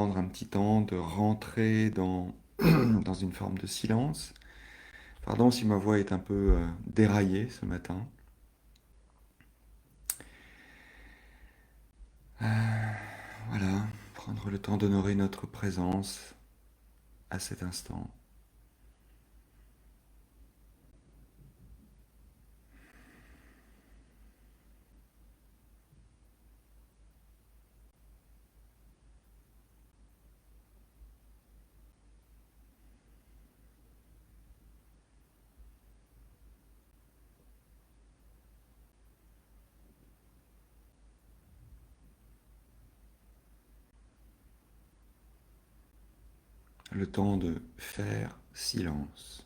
prendre un petit temps de rentrer dans une forme de silence. Pardon si ma voix est un peu déraillée ce matin. Voilà, prendre le temps d'honorer notre présence à cet instant. Le temps de faire silence.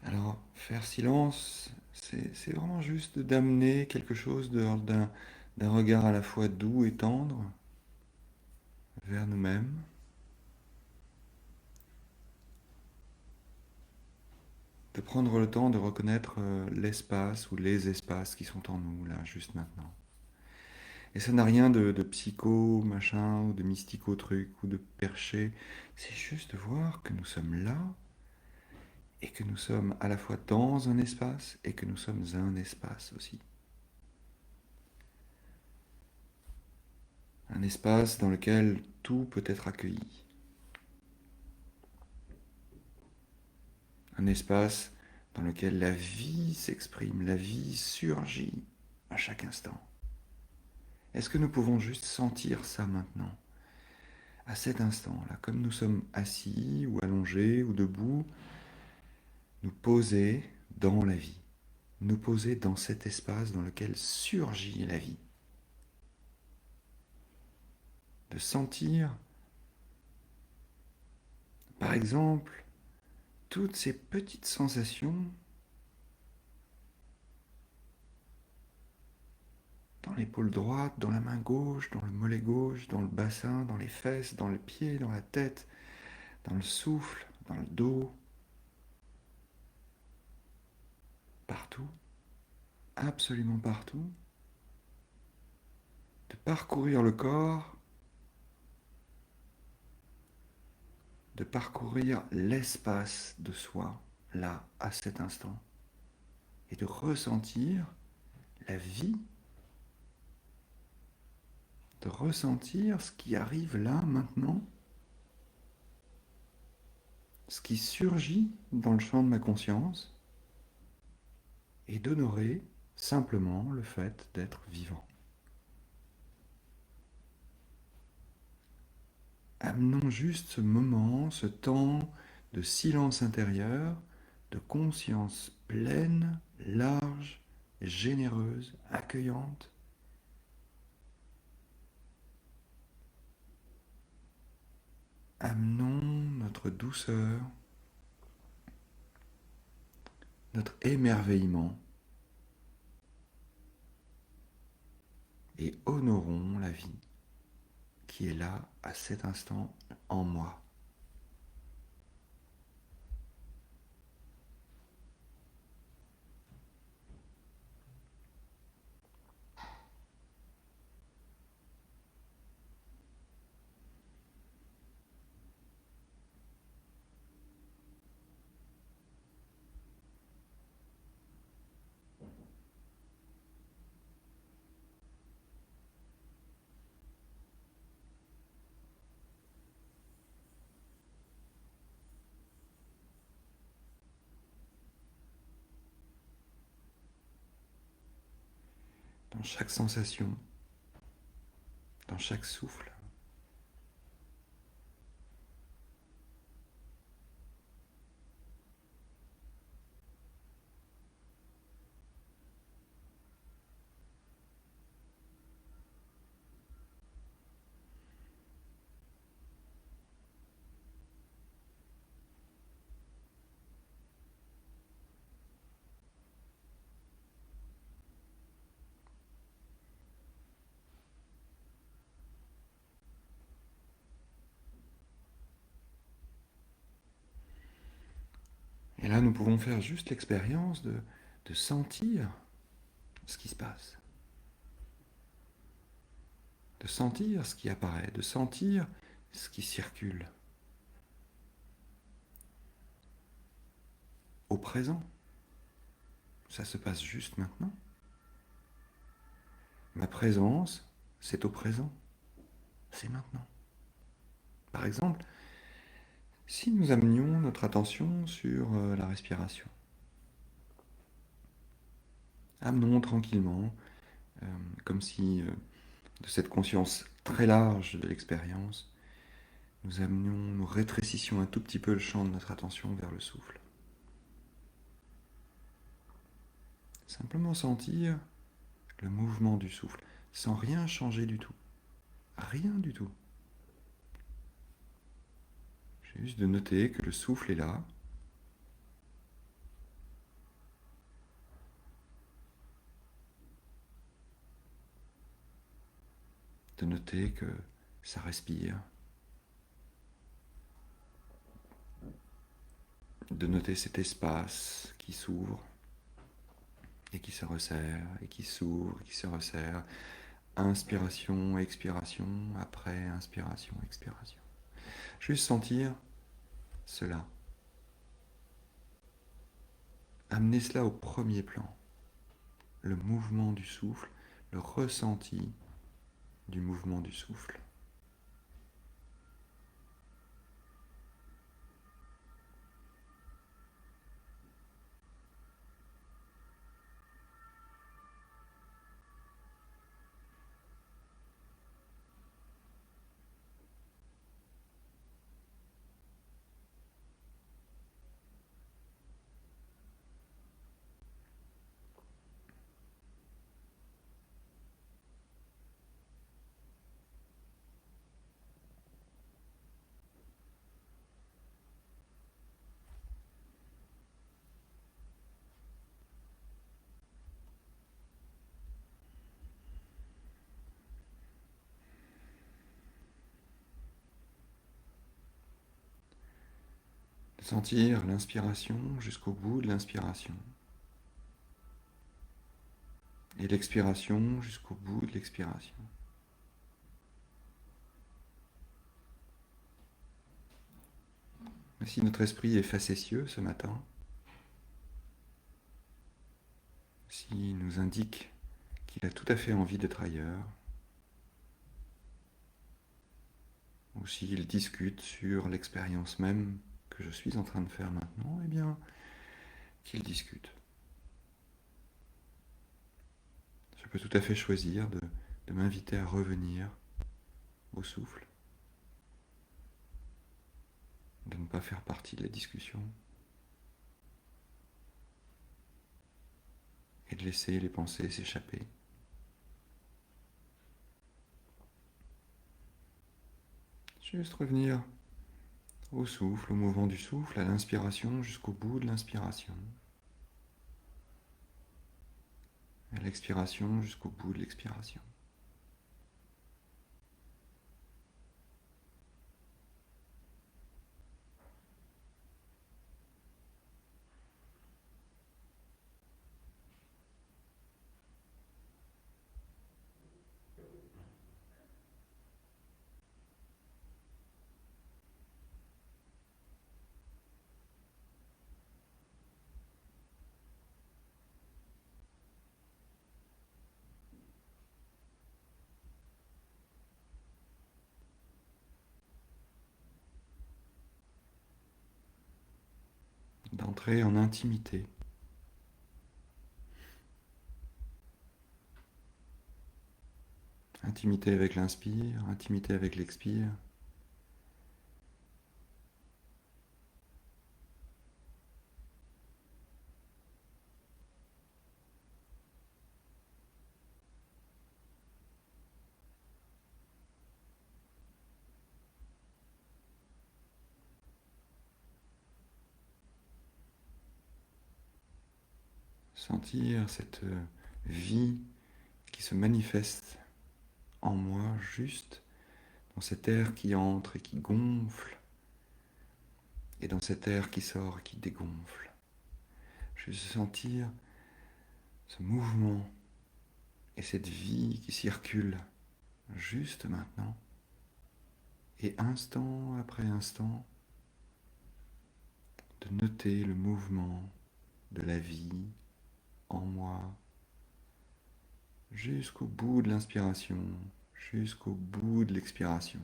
Alors, faire silence, c'est vraiment juste d'amener quelque chose d'un regard à la fois doux et tendre vers nous-mêmes. De prendre le temps de reconnaître l'espace ou les espaces qui sont en nous, là, juste maintenant. Et ça n'a rien de psycho, machin, ou de mystico truc, ou de perché. C'est juste de voir que nous sommes là, et que nous sommes à la fois dans un espace, et que nous sommes un espace aussi. Un espace dans lequel tout peut être accueilli. Un espace dans lequel la vie s'exprime, la vie surgit à chaque instant. Est-ce que nous pouvons juste sentir ça maintenant, à cet instant-là, comme nous sommes assis ou allongés ou debout, nous poser dans la vie, nous poser dans cet espace dans lequel surgit la vie, de sentir, par exemple, toutes ces petites sensations dans l'épaule droite, dans la main gauche, dans le mollet gauche, dans le bassin, dans les fesses, dans le pied, dans la tête, dans le souffle, dans le dos, partout, absolument partout, de parcourir le corps, de parcourir l'espace de soi, là, à cet instant, et de ressentir la vie, de ressentir ce qui arrive là, maintenant, ce qui surgit dans le champ de ma conscience, et d'honorer simplement le fait d'être vivant. Amenons juste ce moment, ce temps de silence intérieur, de conscience pleine, large, généreuse, accueillante. Amenons notre douceur, notre émerveillement et honorons la vie qui est là à cet instant en moi. Dans chaque sensation, dans chaque souffle. Et là, nous pouvons faire juste l'expérience de sentir ce qui se passe, de sentir ce qui apparaît, de sentir ce qui circule au présent. Ça se passe juste maintenant. Ma présence, c'est au présent. C'est maintenant. Par exemple, si nous amenions notre attention sur la respiration, amenons tranquillement, euh, comme si de cette conscience très large de l'expérience, nous rétrécissions un tout petit peu le champ de notre attention vers le souffle. Simplement sentir le mouvement du souffle, sans rien changer du tout. Rien du tout. Juste de noter que le souffle est là, de noter que ça respire, de noter cet espace qui s'ouvre et qui se resserre, et qui s'ouvre, qui se resserre. Inspiration, expiration, après inspiration, expiration. Juste sentir cela. Amener cela au premier plan. Le mouvement du souffle, le ressenti du mouvement du souffle. Sentir l'inspiration jusqu'au bout de l'inspiration. Et l'expiration jusqu'au bout de l'expiration. Si notre esprit est facétieux ce matin, s'il nous indique qu'il a tout à fait envie d'être ailleurs, ou s'il discute sur l'expérience même que je suis en train de faire maintenant, eh bien, qu'il discute. Je peux tout à fait choisir de m'inviter à revenir au souffle, de ne pas faire partie de la discussion, et de laisser les pensées s'échapper. Juste revenir au souffle, au mouvement du souffle, à l'inspiration jusqu'au bout de l'inspiration. À l'expiration jusqu'au bout de l'expiration. D'entrer en intimité. Intimité avec l'inspire, intimité avec l'expire. Sentir cette vie qui se manifeste en moi juste dans cet air qui entre et qui gonfle, et dans cet air qui sort et qui dégonfle. Juste sentir ce mouvement et cette vie qui circule juste maintenant. et instant après instant, de noter le mouvement de la vie en moi jusqu'au bout de l'inspiration, jusqu'au bout de l'expiration.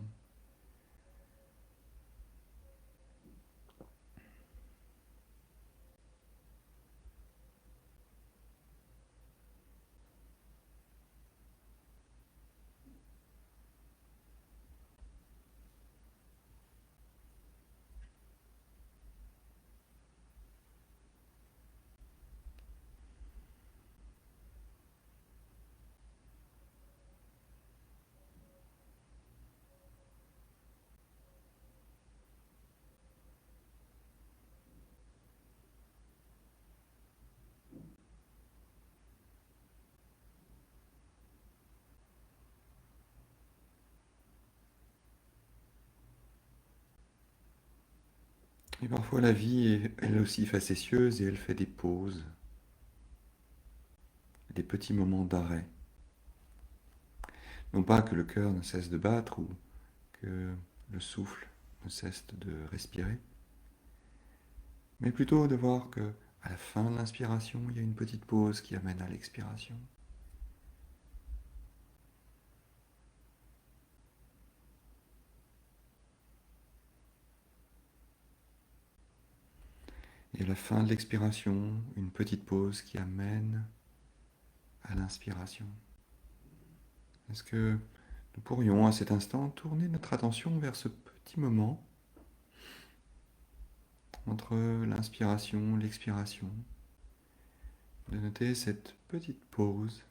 Et parfois la vie est elle aussi facétieuse et elle fait des pauses, des petits moments d'arrêt. Non pas que le cœur ne cesse de battre ou que le souffle ne cesse de respirer, mais plutôt de voir que à la fin de l'inspiration, il y a une petite pause qui amène à l'expiration. Et à la fin de l'expiration, une petite pause qui amène à l'inspiration. Est-ce que nous pourrions à cet instant tourner notre attention vers ce petit moment entre l'inspiration et l'expiration, de noter cette petite pause.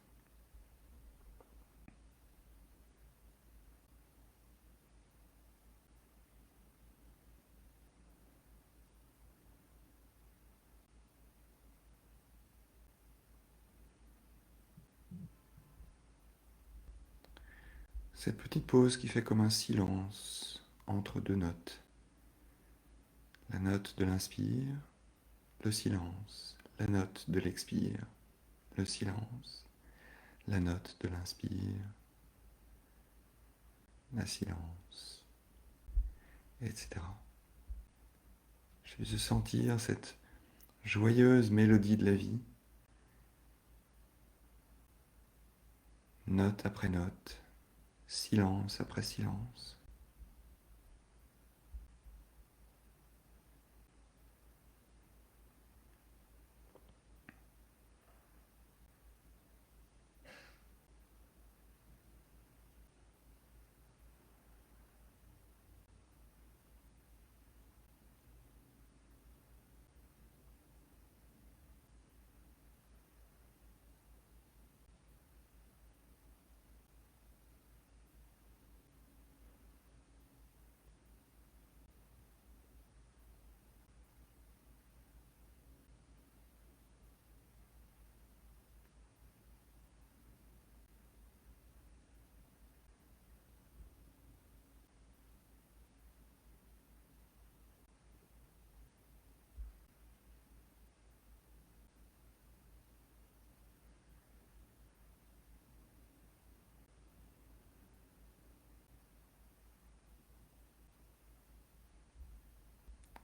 Cette petite pause qui fait comme un silence entre deux notes. La note de l'inspire, le silence. La note de l'expire, le silence. La note de l'inspire, le silence, etc. Je vais sentir cette joyeuse mélodie de la vie, note après note, silence après silence.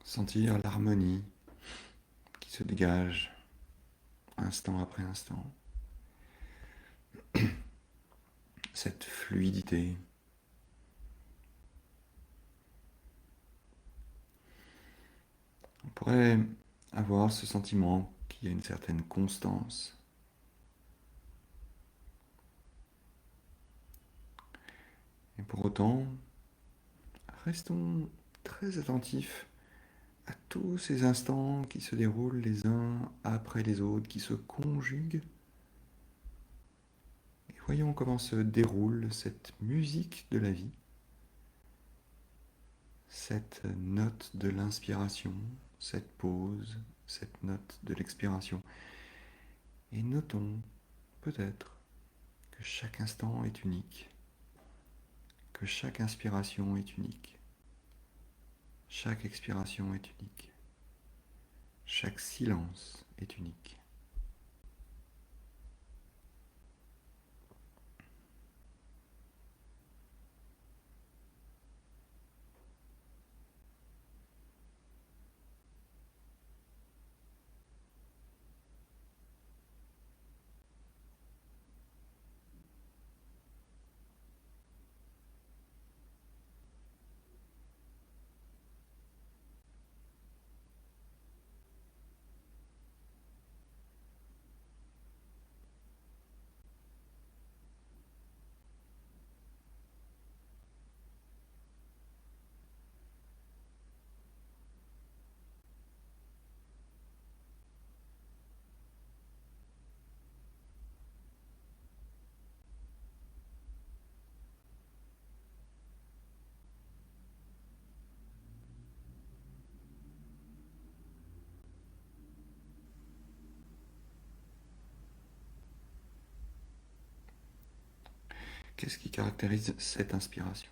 Sentir l'harmonie qui se dégage instant après instant. Cette fluidité. On pourrait avoir ce sentiment qu'il y a une certaine constance. Et pour autant, restons très attentifs à tous ces instants qui se déroulent les uns après les autres, qui se conjuguent. Et voyons comment se déroule cette musique de la vie, cette note de l'inspiration, cette pause, cette note de l'expiration. Et notons peut-être que chaque instant est unique, que chaque inspiration est unique, chaque expiration est unique, chaque silence est unique. Qu'est-ce qui caractérise cette inspiration,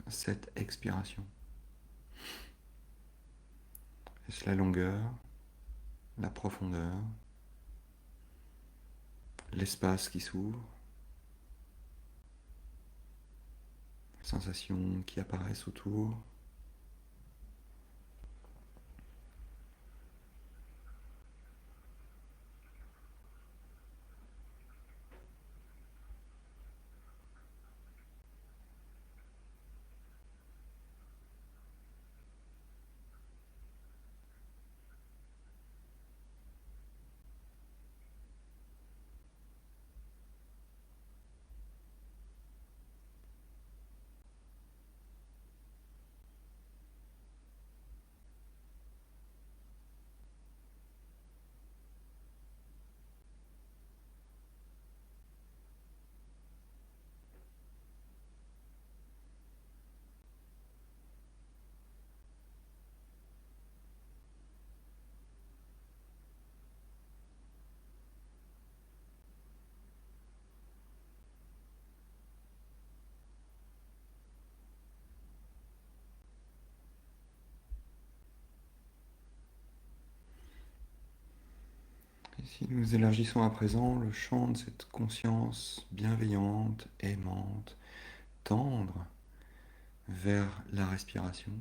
cette expiration? Est-ce la longueur, la profondeur, l'espace qui s'ouvre, les sensations qui apparaissent autour? Et si nous élargissons à présent le champ de cette conscience bienveillante, aimante, tendre vers la respiration,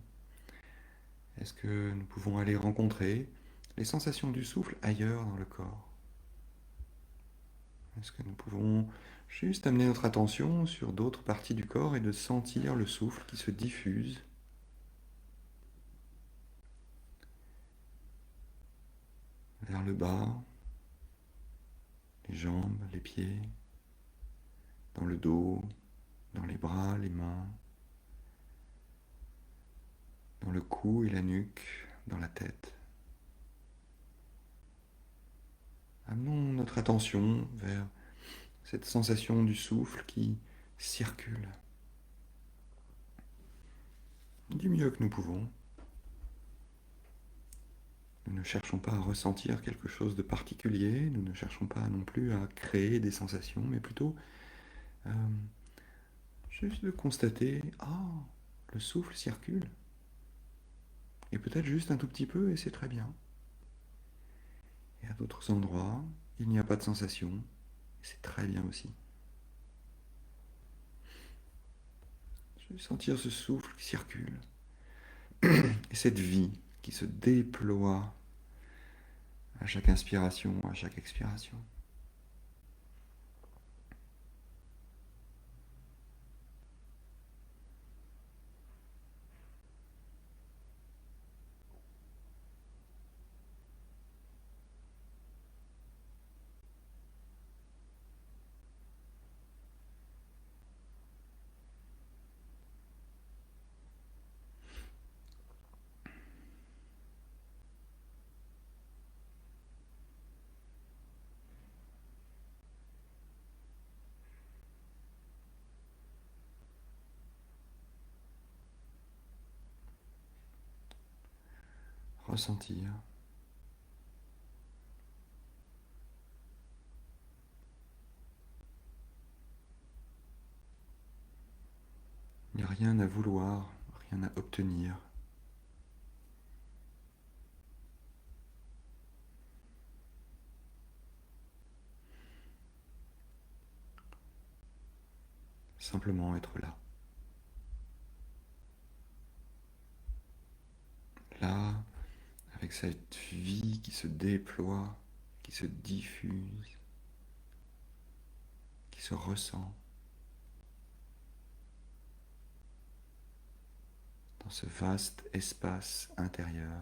est-ce que nous pouvons aller rencontrer les sensations du souffle ailleurs dans le corps? Est-ce que nous pouvons juste amener notre attention sur d'autres parties du corps et de sentir le souffle qui se diffuse vers le bas, les jambes, les pieds, dans le dos, dans les bras, les mains, dans le cou et la nuque, dans la tête. Amenons notre attention vers cette sensation du souffle qui circule du mieux que nous pouvons. Nous ne cherchons pas à ressentir quelque chose de particulier, nous ne cherchons pas non plus à créer des sensations, mais plutôt euh, juste de constater, ah, le souffle circule. Et peut-être juste un tout petit peu, et c'est très bien. Et à d'autres endroits, il n'y a pas de sensation, et c'est très bien aussi. Je vais sentir ce souffle qui circule, et cette vie qui se déploie à chaque inspiration, à chaque expiration. Ressentir. Il n'y a rien à vouloir, rien à obtenir. Simplement être là. Là, avec cette vie qui se déploie, qui se diffuse, qui se ressent dans ce vaste espace intérieur.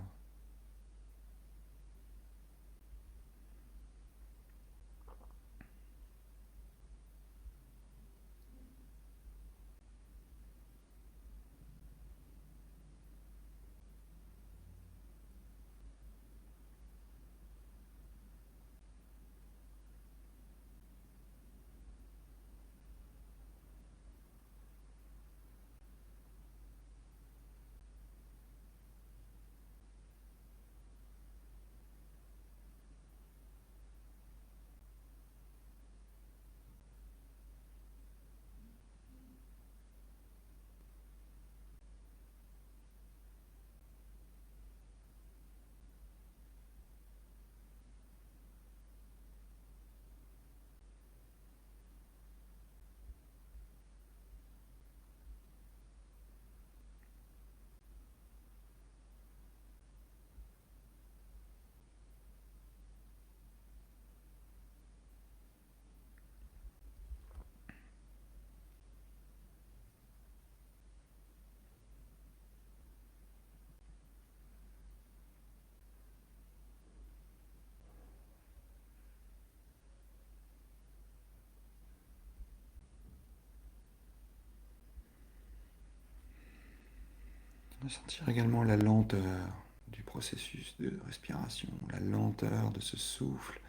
De sentir également la lenteur du processus de respiration, la lenteur de ce souffle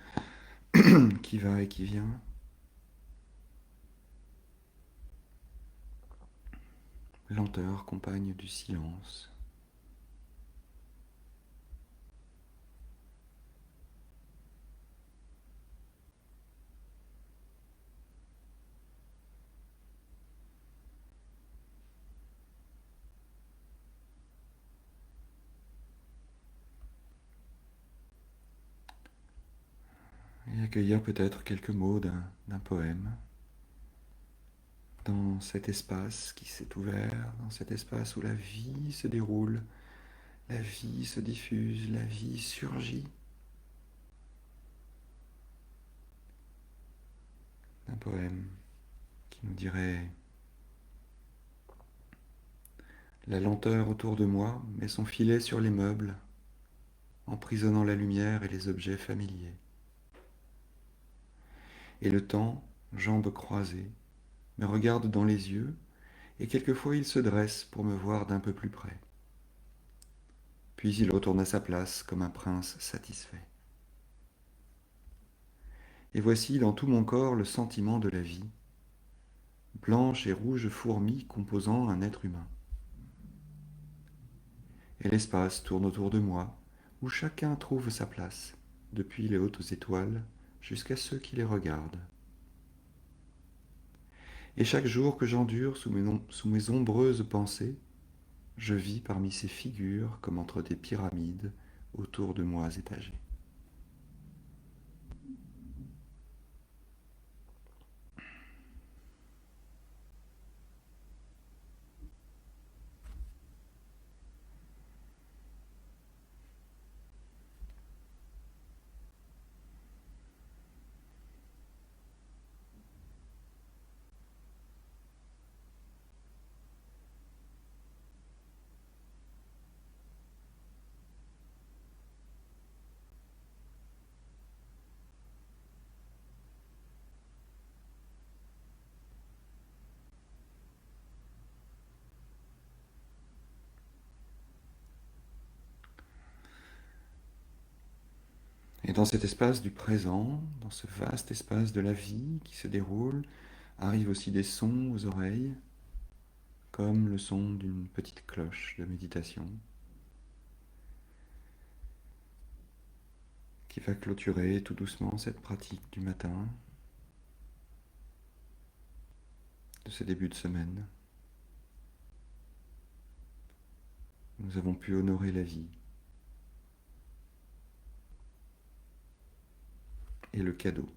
qui va et qui vient. Lenteur compagne du silence. Et accueillir peut-être quelques mots d'un poème dans cet espace qui s'est ouvert, dans cet espace où la vie se déroule, la vie se diffuse, la vie surgit. Un poème qui nous dirait: la lenteur autour de moi met son filet sur les meubles, emprisonnant la lumière et les objets familiers. Et le temps, jambes croisées, me regarde dans les yeux, et quelquefois il se dresse pour me voir d'un peu plus près. Puis il retourne à sa place comme un prince satisfait. Et voici dans tout mon corps le sentiment de la vie, blanche et rouge fourmis composant un être humain. Et l'espace tourne autour de moi, où chacun trouve sa place, depuis les hautes étoiles jusqu'à ceux qui les regardent. Et chaque jour que j'endure sous mes ombreuses pensées, je vis parmi ces figures comme entre des pyramides autour de moi étagées. Et dans cet espace du présent, dans ce vaste espace de la vie qui se déroule, arrivent aussi des sons aux oreilles, comme le son d'une petite cloche de méditation, qui va clôturer tout doucement cette pratique du matin, de ce début de semaine. Nous avons pu honorer la vie et le cadeau.